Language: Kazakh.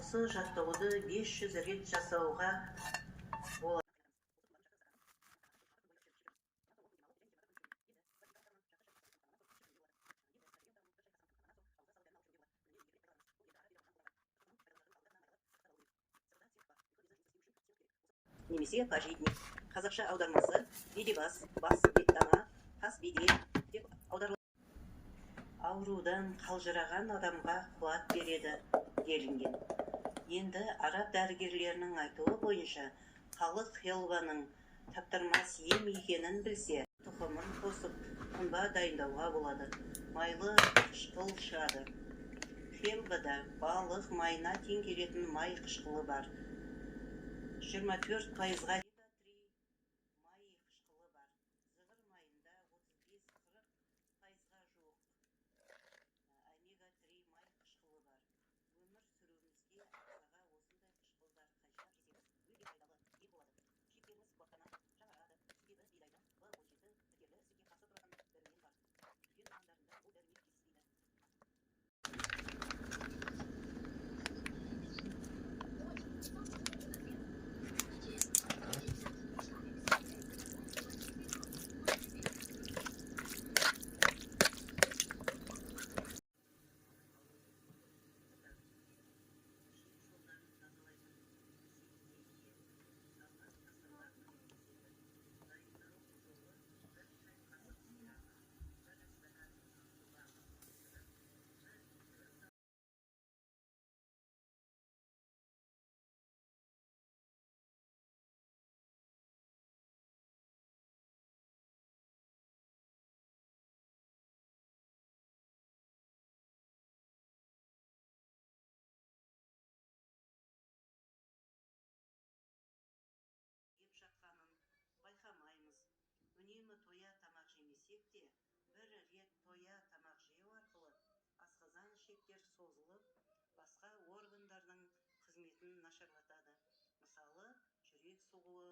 Осы жаттығуды 500 рет жасауға болады. Немесе пожитник. Қазақша аудармасы бедебас, бас беттана, тас беде деп аударылады. Аурудан қалжыраған адамға қуат береді делінген. Енді араб дәрігерлерінің айтуы бойынша, халық хелваның таптырмас ем екенін білсе, тұқымын қосып құнба дайындауға болады. Майлы қышқыл шығады. Хелвада балық майына тең келетін май қышқылы бар. 24%-ға байқамаймыз. Үнемі тоя тамақ жемесек те, бір рет тоя тамақ жеу арқылы асқазан ішектер созылып, басқа органдардың қызметін нашарлатады. Мысалы, жүрек соғуы,